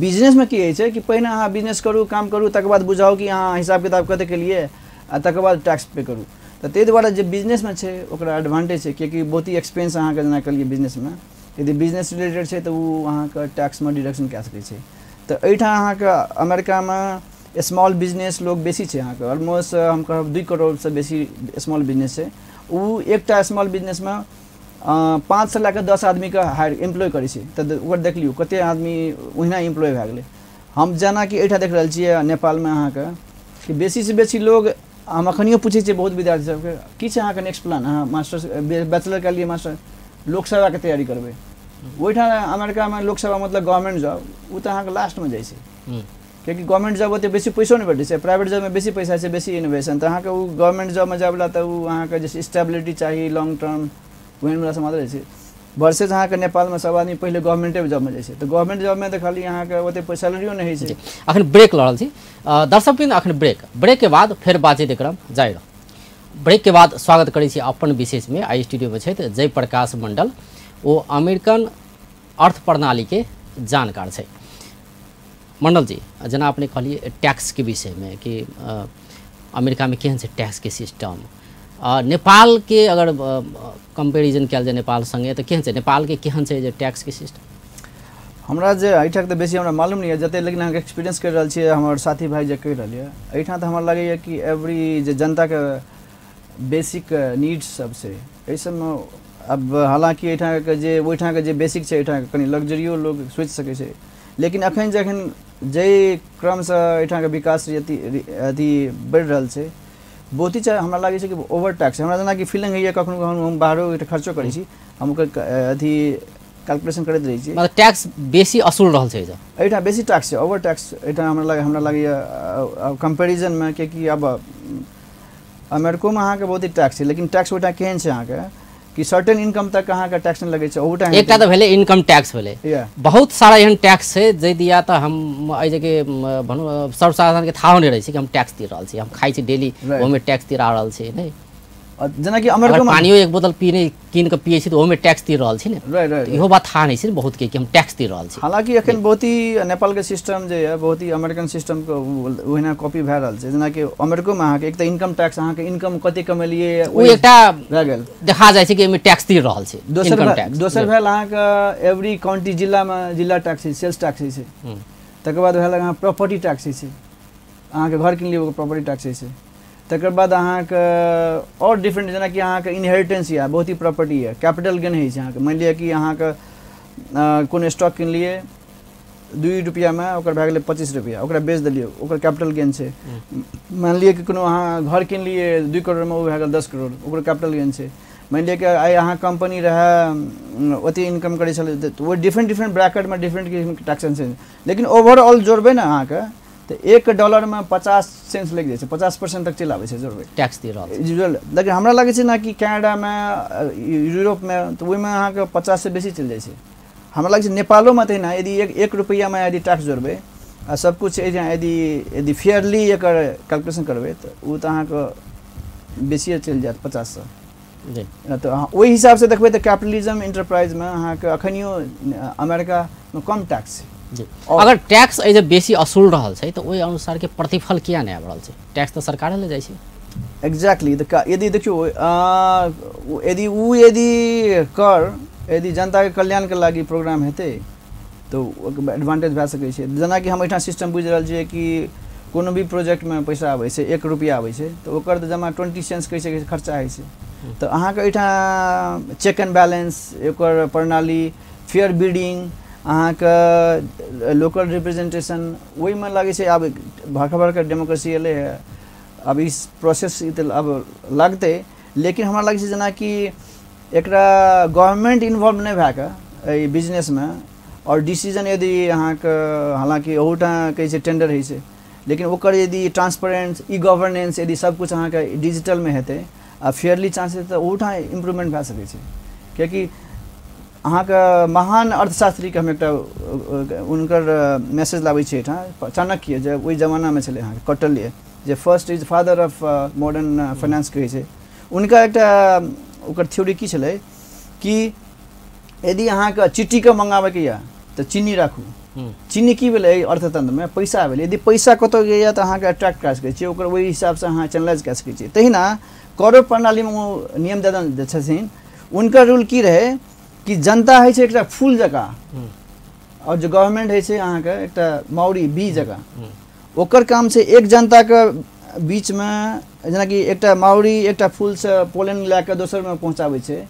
बिजनेस में की होइ छै कि पहिने अहाँ बिजनेस करू काम करू तकर बाद बुझाउ कि अहाँ हिसाब किताब कते केलिए आ तकर बाद टैक्स पे करू तऽ ताहि दुआरे जे बिजनेस में छै ओकरा एडवांटेज छै कियाकि बहुत ही एक्सपेंस अहाँके जेना कहलिए बिजनेस में यदि बिजनेस रिलेटेड छै तऽ ओ अहाँके टैक्स में डिडक्शन कए सकै छै तऽ एहिठाम अहाँके अमेरिका में स्मॉल बिजनेस लोग बेसी छै अहाँके ऑलमोस्ट हम कहब 2 करोड़ से बेसी स्मॉल बिजनेस छै ओ एकटा स्मॉल बिजनेस में 5 से लए 10 आदमी के हायर एम्प्लॉय करै छै तऽ ओकर देख लियौ कते आदमी ओहिना एम्प्लॉय भए गेलै हम जेना कि एहिठाम देख रहल छियै नेपाल में अहाँके कि बेसी से बेसी लोग हम अखनियो पूछै छियै बहुत विद्यार्थी सबके की छै अहाँके नेक्स्ट प्लान अहाँ मास्टर बैचलर के लिए मास्टर लोकसेवा के तैयारी करबै ओहिठाम अमेरिका में लोकसेवा मतलब गवर्नमेंट जॉब ओ तऽ अहाँके लास्ट में जाइ छै कियाकि गवर्नमेंट जॉब ओते बेसी पैसो नहीं भेटै छै प्राइवेट जॉब में बेसी पैसा छै बेसी इनोवेशन तऽ अहाँके ओ गवर्नमेंट जॉब में जाबला तऽ ओ अहाँके जे स्टेबिलिटी चाही लॉन्ग टर्म ओहन वाला समाज रहै छै वर्सेज अहाँके नेपाल में सब आदमी पहिले गवर्नमेंटे जॉब में जाइ छै तऽ गवर्नमेंट जॉब में तऽ खाली अहाँके ओते सैलरियो नहीं होइ छै अखन ब्रेक लऽ रहल छी दर्शक बिन अखन ब्रेक के बाद फेर बातचीत क्रम जारी रहत ब्रेक के बाद स्वागत करै छी अपन विशेष में आई स्टूडियो में छथि जय प्रकाश मंडल ओ अमेरिकन अर्थ प्रणाली के जानकार छै मंडल जी जेना अपने कहलिए टैक्स के विषय में कि अमेरिका में केहन छै टैक्स के सिस्टम नेपाल के अगर कंपेरिजन कयल जाय नेपाल संगे तऽ केहन छै नेपाल के केहन छै जे टैक्स के सिस्टम हमरा जे एहिठाम तऽ बेसी हमरा मालूम नहीं है जते लेकिन अहाँके एक्सपीरियंस कर रहल छियै हमर साथी भाई जे कहि रहल यऽ एहिठाम तऽ हमरा लगैए कि एवरी जे जनता के बेसिक नीड्स सब छै एहि सबमे अब हालांकि एहिठाम के जे ओहिठाम के जे बेसिक छै एहिठाम कनी लग्जरियो लोग सोचि सकै छै लेकिन अखन जखन जाहि क्रमसँ एहिठामके विकास अथी बढ़ि रहल छै बहुत ही हमरा लागै छै कि ओवर टैक्स हमरा जेनाकि फीलिंग होइए कखनो कखनो हम बाहरो खर्चो करै छी हम ओकर अथी कैलकुलेशन करैत रहै छी मतलब टैक्स बेसी असूल रहल छै एहिठाम बेसी टैक्स छै ओवर टैक्स एहिठाम हमरा लागैए कंपेरिजनमे कियाकि अब अमेरिकोमे अहाँके बहुत ही टैक्स छै लेकिन टैक्स ओहिठाम केहन छै अहाँके कि सर्टेन इनकम तक अहाँके टैक्स नहीं लगे छै ओटा एकटा तऽ भेलै इनकम टैक्स भेलै बहुत सारा एहन टैक्स छै जे दिया तऽ हम एहि जगह भनू सर्वसाधारण के थाहो नहीं रहै छै कि हम टैक्स दे रहल छी हम खाइ छी डेली ओहिमे टैक्स दे रहल छी नहीं जेना कि अमेरिका में पानियो एक बोतल कीन के पिए छी तो ओमे टैक्स दी रहल छी ने। राइट इहो बात था नहीं छी बहुत के कि हम टैक्स दी रहल छी। हालांकि अखन बहुत ही नेपाल के सिस्टम जे है बहुत ही अमेरिकन सिस्टम के ओहिना कॉपी भए रहल छै। जेना कि अमेरिको में अहाँके एक तऽ इनकम टैक्स अहाँके इनकम कते कमेलिए ओ एकटा भए गेल देखा जाइ छै कि एमे टैक्स दी रहल छै इनकम टैक्स। दोसर भेल अहाँके एवरी काउंटी जिला में जिला टैक्स सेल्स टैक्स छै। तकर बाद भेल अहाँ प्रॉपर्टी टैक्स छै अहाँके घर किन लियौ प्रॉपर्टी टैक्स छै। तकर बाद अहाँके और डिफरेंट जेना कि अहाँके इनहेरिटेंस या बहुत ही प्रॉपर्टी है कैपिटल गेन है अहाँके मान लिअ कि अहाँके कोनो स्टॉक किन लिए 2 रुपया में ओकर भए गेलै 25 रुपया ओकरा बेच देलियै ओकर कैपिटल गेन छै। मान लिअ कि कोनो अहाँ घर किन लिए 2 करोड़ में ओ भए गेल 10 करोड़ ओकर कैपिटल गेन छै। मान लिअ कि आइ अहाँ कंपनी रहे ओते इनकम करै छलै तऽ वो डिफरेंट ब्रैकेट में डिफरेंट टैक्सेशन छै। लेकिन ओवरऑल जोड़बै ने अहाँके तो $1 में 50 सेंट्स लग जाए 50% तक चल आवे जोड़बै टैक्स दे रहा। लेकिन हमरा लगे छै ना कि कनाडा में यूरोप में तो ओहिमे अहाँके 50 से बेसी चल जाए। हमरा लगे छै नेपालो में तो ना यदि 1 रुपया में यदि टैक्स जोड़बै आ सब कुछ यदि फेयरली एकर कैलकुलेशन करबै तो वो तो अहाँके बेसी चल जाए 50 से। तो ओहि हिसाब से देखबै तो कैपिटलिज्म इंटरप्राइज में अहाँके अखनियो अमेरिका में कम टैक्स है। अगर टैक्स एजे बेसी असूल रहल छै तो ओहि अनुसार के प्रतिफल किया नहीं आबि रहल छै। टैक्स तो सरकारे ले जाइ छै। एग्जैक्टली यदि देखियो यदि कर यदि जनता के कल्याण के लागि प्रोग्राम हेतै तो एडवांटेज भए सकै छै। जेना कि हम एहिठाम सिस्टम बुझि रहल छियै कि कोनो भी प्रोजेक्ट में पैसा आबै छै 1 रुपया आबै छै तो ओकर तो जमा 20 सेंट्स कैसे खर्चा होइ छै। तो अहाँके एहिठाम चेक एंड बैलेंस एकर प्रणाली फेयर बिडिंग अहाँके लोकल रिप्रेजेंटेशन वही में लगे छै। अब भरका डेमोक्रेसी एले है अब इस प्रोसेस अब लगते लेकिन हमरा लगे छै जेना कि एकरा गवर्नमेंट इन्वॉल्व नहीं भए के बिजनेस में और डिसीजन यदि अहाँके हालांकि ओहूठा कहै छै टेंडर होइ छै लेकिन ओकर यदि ट्रांसपेरेंस ई गवर्नेंस यदि सब कुछ अहाँके डिजिटल में हेतै आ फेयरली चांस हेतै तो ओहूठा इम्प्रूवमेंट भए सकै छै। कियाकि अहाँके महान अर्थशास्त्री के हम एकटा उनकर मैसेज लाबै छी एहिठाम चाणक्य जे ओहि जमाना में छलै अहाँके कौटिल्य जे first is father of modern finance कहै छै। उनका एकटा ओकर थ्योरी की छलै कि यदि अहाँके चिट्ठी के मंगाबे के या तो चीनी राखू। चीनी की भेलै अर्थतंत्र में पैसा भेलै यदि पैसा कतौ गया तो अहाँके अट्रैक्ट कऽ सकै छी ओकर ओहि हिसाब से अहाँ चैनलाइज कऽ सकै छी। तहिना करो प्रणाली में वो नियम जे छथिन उनकर रूल की रहे कि जनता है एक फूल जका और जो गवर्नमेंट है अहाँके एकटा मौरी बी जका ओकर काम से एक जनता के बीच में जेना कि एकटा मौरी एकटा फूल से पोलन लैके दोसर में पहुँचाबै छै।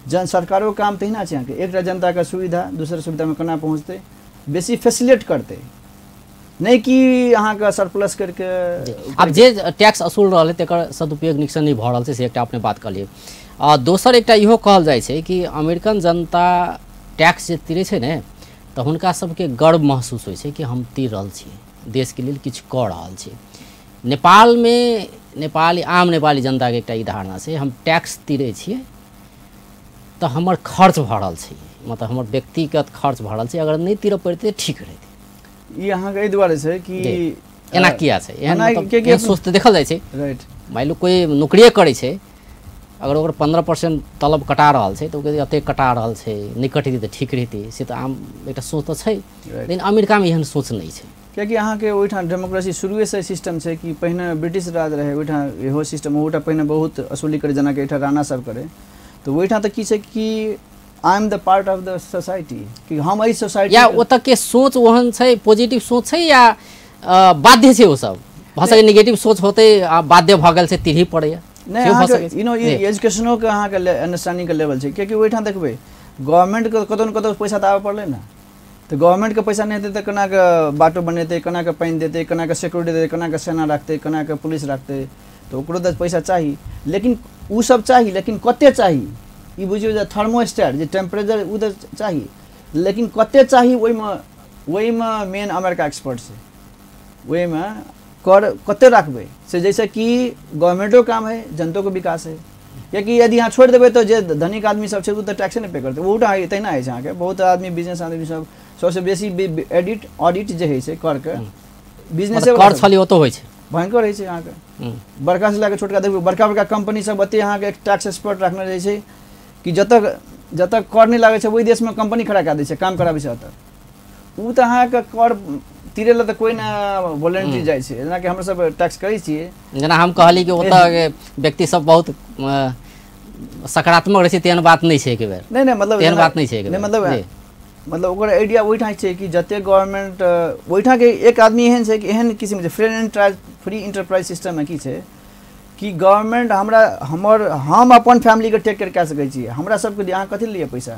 जन सरकारों काम तहिना छै अहाँके एकटा जनता के सुविधा दूसर सुविधा में केना पहुँचते बेसी फैसिलिटेट करते नहीं कि अहाँके सरप्लस करके। अब जे टैक्स असूल रहल है तेकर सदुपयोग नीक से नहीं भऽ रहल छै से एकटा अपने बात कहलिए। दोसर एकटा इहो कहल जाइ छै कि अमेरिकन जनता टैक्स जे तिरै छै ने तऽ हुनका सबके गर्व महसूस होइ छै कि हम तिर रहल छी देश के लिए किछु कऽ रहल छी। नेपाल में आम नेपाली जनता के एकटा ई धारणा छै हम टैक्स तिरै छियै तऽ हमर खर्च भऽ रहल छै मतलब हमर व्यक्तिगत खर्च भऽ रहल छै अगर नहीं तिरऽ पड़तै ठीक रहतै। ई अहाँके एहि दुआरे छै कि एना किया छै एहन सोच तऽ देखल जाइ छै। राइट मान लो कोई नौकरिए करै छै अगर ओकर 15% तलब कटा रहल छै तो एते कटा रहल छै नहीं कटती तो ठीक रहती से तो आम एक सोच तो है। लेकिन अमेरिका में एहन सोच नहीं है कियाकि अहाँके ओहिठाम डेमोक्रेसी शुरुए से सिस्टम छै कि पहिने ब्रिटिश राज रहे ओहिठाम इहो सिस्टम ओहिठाम पहिने बहुत असूली करे जेना कि एहिठाम राणा सब करे तो ओहिठाम तऽ की छै कि I am the part of the society कि हम एहि सोसाइटी या ओतऽ के सोच ओहन छै पॉजिटिव सोच छै या बाध्य छै ओ सब भऽ सकै नेगेटिव सोच होते बाध्य भऽ गेल छै तिरही पड़ैया नहीं अहाँके यू नो एजुकेशनो के अहाँके अंडरस्टैंडिंग के लेवल छै कियाकि ओहिठाम देखबै गवर्नमेंट के कतौ न कतौ पैसा तऽ आबऽ पड़लै ने तो गवर्नमेंट के पैसा नहीं हेतै तऽ केना के बाटो बनेतै केना के पानि देतै केना के सिक्योरिटी देतै केना के सेना रखतै केना के पुलिस रखतै तो ओकरो तऽ पैसा चाही। लेकिन उ सब चाही लेकिन कते चाही ई बुझियो जे थर्मोस्टेट जे टेम्परेचर उ तऽ चाही लेकिन कते चाही ओहिमे मेन अमेरिका एक्सपर्ट छै ओहिमे कर कते रखबै से जैसे कि गवर्नमेंटो काम है जनतो के विकास है कियाकि यदि यहाँ छोड़ देबै तो जे धनिक आदमी सब छै उ तऽ टैक्से नहीं पे करतै ओटा तहिना है अहाँके बहुत आदमी बिजनेस आदमी सब सबसे बेसी ऑडिट जे है छै कर के बिजनेस कर छली ओतो होइ छै भयंकर है छै अहाँके बड़का से लेकर छोटका देखियो बड़का बड़का कंपनी सब एते अहाँके एक टैक्स एक्सपर्ट रखने रहै छै कि जतऽ कर नहीं लागै छै ओहि देश में कंपनी खड़ा कऽ दै छै काम कराबै छै ओतऽ उ तऽ अहाँके कर तीरे ला तऽ कोई ना वॉलंटरी जाइ छै जेना कि हमरा सब टैक्स करै छियै जेना हम कहली कि ओतऽ व्यक्ति सब बहुत सकारात्मक रहै छै तेहन बात नहीं छै एक बेर नहीं मतलब तेहन बात नहीं छै एक बेर मतलब ओकर आइडिया ओहिठाम छै कि जते गवर्नमेंट ओहिठाम के एक आदमी एहन छै कि एहन किसिम के फ्री इंटरप्राइज सिस्टम में की छै कि गवर्नमेंट हम अपन फैमिली के टेक केयर कऽ सकै छी हमरा सबके अहाँ कथी लिए पैसा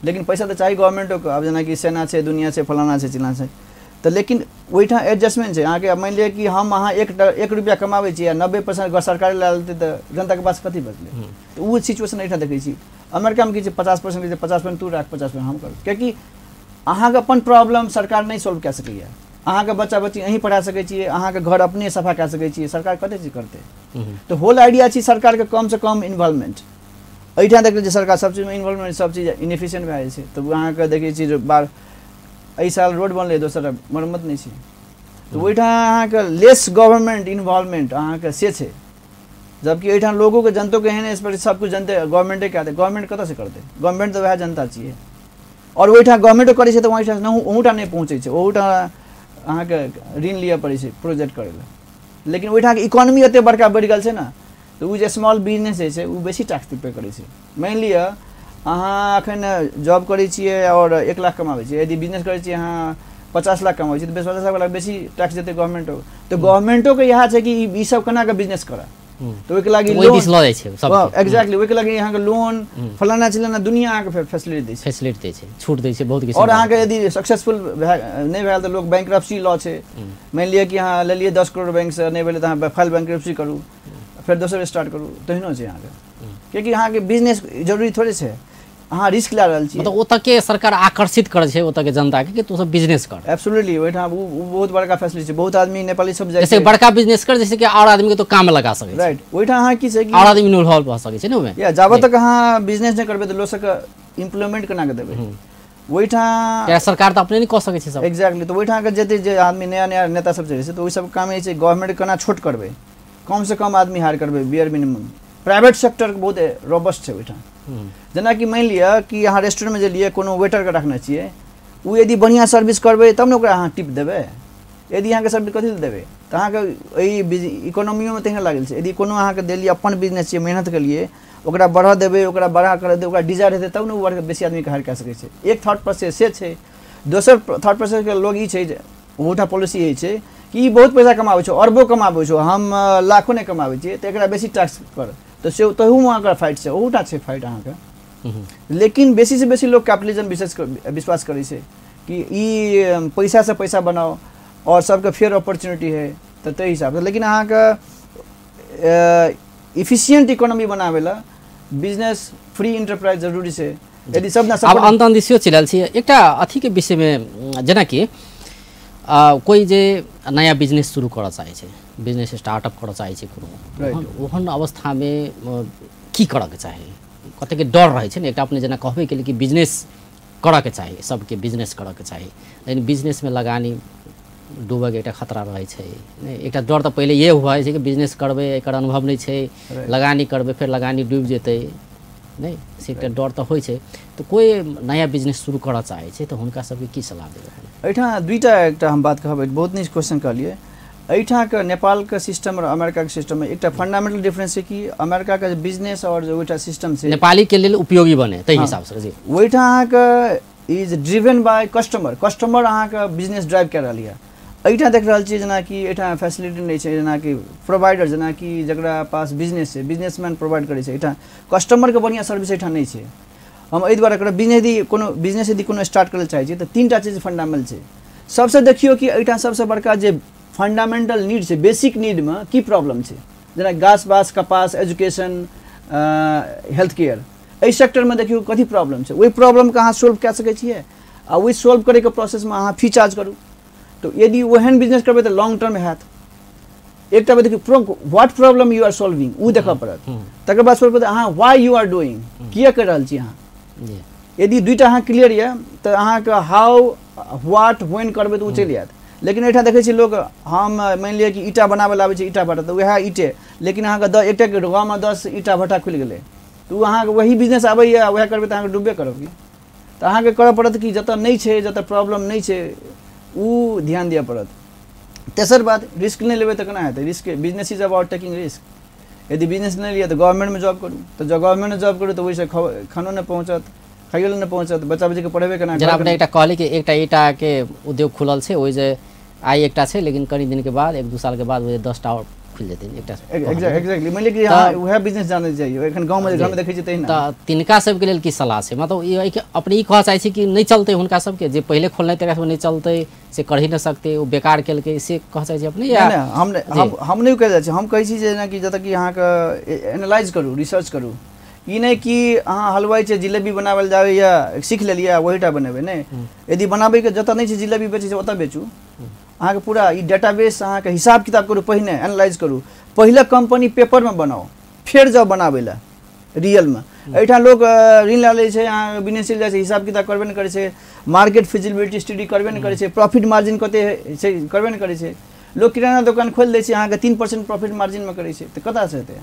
लेकिन पैसा तो चाहिए गवर्नमेंटो को अब जेना कि सेना छै दुनिया छै फलाना छै चिल्लाना छै तो लेकिन ओहिठाम एडजस्टमेंट छै अहाँके मानि लिअ कि हम अहाँ 1 रुपया कमाबै छी आ 90% सरकार लए लेतै तऽ जनताके पास कथी बचलै तऽ ओ सिचुएशन एहिठाम देखै छी अमेरिकामे की छै 50% 50% तू राख 50% हम कर कियाकि अहाँके अपन प्रॉब्लम सरकार नहीं सॉल्व कऽ सकैए अहाँके बच्चा बच्ची अहीं पढ़ा सकै छियै अहाँके घर अपने सफा कऽ सकै छियै सरकार कते चीज करतै तो होल आइडिया छै सरकार के कम से कम इन्वॉल्वमेंट एहिठाम देखियौ जे सरकार सब चीजमे इन्वॉल्वमेंट सब चीज इनएफिशिएंट भए जाइ छै तऽ अहाँके देखै छी जे एहि साल रोड बनलै दोसर मरम्मत नहीं छै तो ओहिठाम अहाँके लेस गवर्नमेंट इन्वॉल्वमेंट अहाँके से छै जबकि एहिठाम लोगों के जनतो के एहन सब कुछ जनते गवर्नमेंटे कऽ दे गवर्नमेंट कतऽ से करतै गवर्नमेंट तऽ वएह जनता छियै और ओहिठाम गवर्नमेंटो करै छै तऽ ओहिठाम ओहूठाम नहीं पहुँचै छै ओहूठाम अहाँके ऋण लिअ पड़ै छै प्रोजेक्ट करै लए लेकिन ओहिठाम के इकोनॉमी एते बड़का बढ़ि गेल छै ना तऽ ओ जे स्मॉल बिजनेस छै ओ बेसी टैक्स पे करै छै मानि लिअ अहाँ एखन जॉब करै छियै और 1 लाख कमाबै छियै यदि बिजनेस करै छियै अहाँ 50 लाख कमाबै छियै तऽ 50 लाख बेसी टैक्स देतै गवर्नमेंटो तो गवर्नमेंटो के इएह छै कि ई सब केना के बिजनेस करा तो ओहिके लागि लोन लऽ जाइ छै सब एक्जेक्टली ओहिके लागि अहाँके लोन फलाना चिलाना दुनिया अहाँके फैसिलिटी दै छै छूट दै छै बहुत किछु और अहाँके यदि सक्सेसफुल नहीं भेल तऽ लोग बैंक्रप्सी लॉ छै मानि लिअ कि अहाँ लेलियै 10 करोड़ बैंक से नहीं भेलै तऽ अहाँ फाइल बैंक्रप्सी करू फिर दोसर स्टार्ट करू तहिनो छै अहाँके कियाकि अहाँके बिजनेस जरूरी थोड़े छै अहाँ रिस्क लए रहल छी मतलब ओतऽ के सरकार आकर्षित करै छै ओतऽ के जनता के कि तू सब बिजनेस कर एब्सोल्युटली ओहिठाम बहुत बड़का फैसिलिटी छै बहुत आदमी नेपाली सब जाइ छै जैसे बड़का बिजनेस कर जैसे कि और आदमी के तो काम लगा सकै छै राइट ओहिठाम अहाँ की छै कि और आदमी इन्वॉल्व भऽ सकै छै ने ओमे या जाबत तक अहाँ बिजनेस नहीं करबै तऽ लोग सबके एम्प्लॉयमेंट केना के देबै ओहिठाम या सरकार तऽ अपने नहीं कऽ सकै छै सब एक्जेक्टली तो ओहिठाम के जते जे आदमी नया नेता सब छै तो ओहि सब काम छै गवर्नमेंट केना छोट करबै कम से कम आदमी हायर करबै बियर मिनिमम प्राइवेट सेक्टर बहुत रोबस्ट छै ओहिठाम जेना कि मानि लिअ कि अहाँ रेस्टोरेंट में जे लिए कोनो वेटर के रखने छियै ओ यदि बढ़िया सर्विस करबै तब ने ओकरा अहाँ टिप देबै यदि अहाँके सर्विस कथी देबै तऽ अहाँके एहि इकोनॉमियो में तहिना लागल छै यदि कोनो अहाँके देलिए अपन बिजनेस छियै मेहनत के लिए ओकरा बढ़ा देबै ओकरा बड़ा कर देबै ओकरा डिजायर हेतै तब ने ओ बेसी आदमी के हायर कऽ सकै छै एक थॉट प्रोसेस से छै दोसर थॉट प्रोसेस के लोग ई छै जे ओहूठाम पॉलिसी यही छै कि ई बहुत पैसा कमाबै छौ अरबो कमाबै छौ हम लाखों नहीं कमाबै छियै तऽ एकरा बेसी टैक्स कर तो से तहूमे अहाँके फाइट छै ओहूठाम छै फाइट अहाँके लेकिन बेसी से बेसी लोग कैपिटलिज्म विश्वास करै छै कि ई पैसा से पैसा बनाओ और सबके फेयर अपॉर्चुनिटी है तो ताहि हिसाब से लेकिन अहाँके इफिशिएंट इकोनॉमी बनाबै ला बिजनेस फ्री इंटरप्राइज जरूरी छै यदि सब ना सब अब अंत दिसियो चलल छी एकटा अथी के विषय में जेना कि कोई जे नया बिजनेस शुरू करऽ चाहै छै बिजनेस स्टार्टअप करऽ चाहै छै कोनो ओहन अवस्था में की करऽ के चाही कते के डर रहै छै ने एकटा अपने जेना कहबे केली कि बिजनेस करऽ के चाही सबके बिजनेस करऽ के चाही लेकिन बिजनेस में लगानी डूबे के एकटा खतरा रहै छै एकटा डर तऽ पहिले ये हुआ छै कि बिजनेस करबै एकर अनुभव नहीं छै लगानी करबै फिर लगानी डूब जेतै नहीं से एकटा डर तऽ होइ छै तो कोई नया बिजनेस शुरू करऽ चाहै छै तऽ हुनका सबके की सलाह देबै एहिठाम दुईटा एकटा हम बात कहबै बहुत नीक क्वेश्चन कहलिए एहिठाम के नेपाल के सिस्टम और अमेरिका के सिस्टम में एकटा फंडामेंटल डिफरेंस है कि अमेरिका के बिजनेस और जो ओइटा सिस्टम से नेपाली के लिए उपयोगी बने तै हिसाब से जी ओइठाम के इज ड्रिवन बाय कस्टमर अहाँ के बिजनेस ड्राइव कर रहल है एहिठाम देख रहल छियै जेना कि एहिठाम फैसिलिटी नहीं छै जेना कि प्रोवाइडर जेना कि जकरा पास बिजनेस छै बिजनेसमैन प्रोवाइड करै छै एहिठाम कस्टमर के बढ़िया सर्विस एहिठाम नहीं छै हम एहि दुआरे कर बिजनेस यदि कोनो स्टार्ट करल चाहै छी तऽ तीनटा चीज फंडामेंटल छै सबसे देखियो कि एहिठाम सबसे बड़का जे फंडामेंटल नीड छै बेसिक नीड में की प्रॉब्लम छै जेना घास बास कपास एजुकेशन हेल्थ केयर एहि सेक्टर में देखियो कथी प्रॉब्लम छै ओहि प्रॉब्लम के अहाँ सोल्व कऽ सकै छियै आ ओहि सोल्व करे के प्रोसेस में अहाँ फी चार्ज करू तो यदि ओहन बिजनेस करबै तऽ लॉन्ग टर्म हैत एकटा देखियो what problem you are solving ओ देखऽ पड़त तकर बाद सोल्व अहाँ व्हाई यू आर डूइंग किया कर रहल छी अहाँ यदि दुईटा अहाँ क्लियर ये तऽ अहाँके हाउ व्हाट व्हेन करबै तऽ ओ चलि जायत लेकिन एहिठाम देखै छी लोग हम मानि लिअ कि ईटा बनाबै लए आबै छै ईटा भट्टा तऽ वएह ईटे लेकिन अहाँके एकटा गाँवमे 10 ईटा भट्टा खुलि गेलै तऽ ओ अहाँके वही बिजनेस आबैए वएह करबै तऽ अहाँके डूबे करब की तऽ अहाँके करऽ पड़त कि जतऽ नहि छै जतऽ प्रॉब्लम नहि छै ओ ध्यान दिअ पड़त तेसर बात रिस्क नहीं लेबै तऽ केना हेतै risk business is about taking risk यदि बिजनेस नहीं लिया तो गवर्नमेंट में जॉब करूँ तो जब गवर्नमेंट में जॉब करूँ तो वैसे खानो नहीं पहुँचत खाइयो नहीं पहुँचत बच्चा बच्ची के पढ़ेबे केना जेना अपने एकटा कहली कि एकटा ईटा के उद्योग खुलल छै ओहि जे आइ एकटा छै लेकिन कनि दिन के बाद 1-2 साल के बाद वो 10टा और खुल जेतै एकटा एग्जैक्टली मानि लिअ कि हाँ वएह बिजनेस जानै चाहिए एखन गाँव में देखै छी तहिना तऽ तिनका सबके लेल की सलाह छै मतलब ई अपने ई कहऽ चाहै छी कि नहीं चलते हुनका सबके जे पहले खोलने तकरा सब नहीं चलते से कर ही नहीं सकते वो बेकार केलकै से कहऽ चाहै छी अपने या हम नहीं कहै जाइ छी हम कहै छी जेना कि जतऽ कि अहाँके एनालाइज करू रिसर्च करू ई नहीं कि अहाँ हलवाई छै जिलेबी बनाबै लए जाबै या सीख लेलियै वहीटा बनेबै नहि यदि बनाबैके जतऽ नहीं छै जिलेबी बेचै छै ओतऽ बेचू अहाँके पूरा ई डेटाबेस अहाँके हिसाब किताब करू पहिने एनालाइज करू पहिले कंपनी पेपर में बनाओ फिर जाओ बनाबै लए रियल में एहिठाम लोग ऋण लए लै छै अहाँ बिजनेस जाइ छै हिसाब किताब करबे नहीं करै छै मार्केट फिजिबिलिटी स्टडी करबे नहीं करै छै प्रॉफिट मार्जिन कते छै करबे नहीं करै छै लोग किराना दुकान खोलि दै छै अहाँके 3% प्रॉफिट मार्जिन में करै छै तऽ कतऽ से हेतै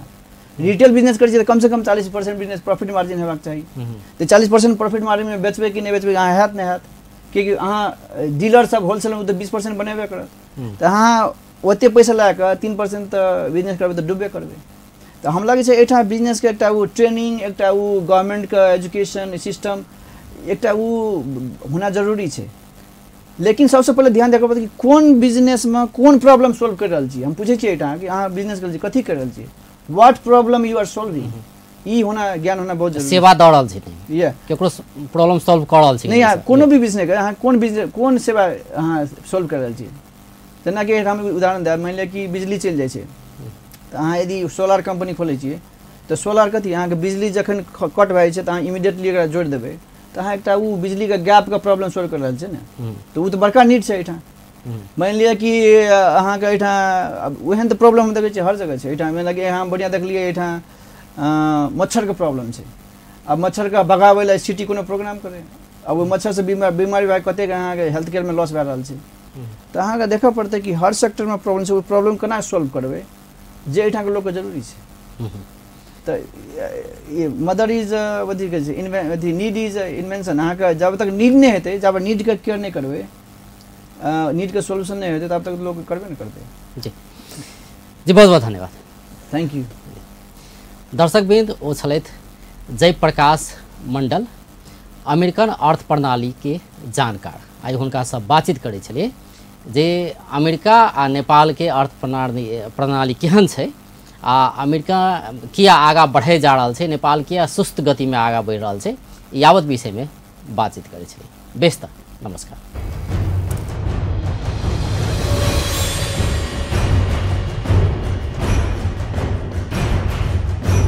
रिटेल बिजनेस करै छै तऽ कम से कम 40% बिजनेस प्रॉफिट मार्जिन हेबाक चाही तऽ 40% प्रॉफिट मार्जिन में बेचबै कि नहीं बेचबै अहाँ हैत नहीं हैत क्योंकि अहाँ डीलर सब होलसेल में तो 20% बनेबे करत तऽ अहाँ ओते पैसा लगा कऽ 3% बिजनेस करबै तऽ डूबे करबै तऽ हम लगे छै एहिठाम बिजनेस के एकटा ट्रेनिंग एकटा गवर्नमेंट के एजुकेशन सिस्टम एकटा होना जरूरी छै लेकिन सबसे पहले ध्यान देकर पड़त कि कोन बिजनेस में कोन प्रॉब्लम सॉल्व कर रहल छी हम पूछे छियै एहिठाम कि अहाँ बिजनेस कर कथी कर रहल छी what problem you are solving ई होना ज्ञान होना बहुत जरूरी सेवा दऽ रहल छी या केकरो प्रॉब्लम सॉल्व कर रहल छी नहीं कोनो भी बिजनेस अहाँ कोन बिजनेस कोन सेवा अहाँ सॉल्व कर रहल छी जेना कि हम उदाहरण देब मान लिअ कि बिजली चलि जाइ छै तऽ अहाँ यदि सोलर कंपनी खोलै छियै तऽ सोलर कथी अहाँके बिजली जखन कट भए जाइ छै तऽ अहाँ इमीडिएटली एकरा जोड़ि देबै तऽ अहाँ एकटा बिजली के गैप के प्रॉब्लम सॉल्व कर रहल छै ने तऽ ओ तऽ बड़का नीड छै एहिठाम मान लिअ कि अहाँके एहिठाम ओहन तऽ प्रॉब्लम हम देखै छियै हर जगह छै एहिठाम मानि लिअ कि अहाँ बढ़िआँ देखलियै एहिठाम मच्छरके प्रॉब्लम छै आब मच्छरके भगाबै लए सिटी कोनो प्रोग्राम करे अब ओहि मच्छरसँ बीमारी भए कतेक अहाँके हेल्थ केयरमे लॉस भए रहल छै तऽ अहाँके देखऽ पड़तै कि हर सेक्टरमे प्रॉब्लम छै ओ प्रॉब्लम केना सॉल्व करबै जे एहिठामके लोकके जरूरी छै तऽ मदर इज अथी कहै छै अथी नीड इज इन्वेंशन अहाँके जब तक नीड नहीं हेतै जब नीडके केयर नहीं करबै नीडके सोल्यूशन नहीं हेतै तब तक लोग करबे नहीं करतै जी जी बहुत बहुत धन्यवाद थैंक यू दर्शकवृन्द ओ छलथि जयप्रकाश मंडल अमेरिकन अर्थ प्रणाली के जानकार आइ हुनकासँ बातचीत करै छलियै जे अमेरिका आ नेपाल के अर्थ प्रणाली केहन छै आ अमेरिका किया आगाँ बढ़े जा रहल छै नेपाल किया सुस्त गति में आगाँ बढ़ि रहल छै यावत विषय में बातचीत करै छलियै बेस त नमस्कार।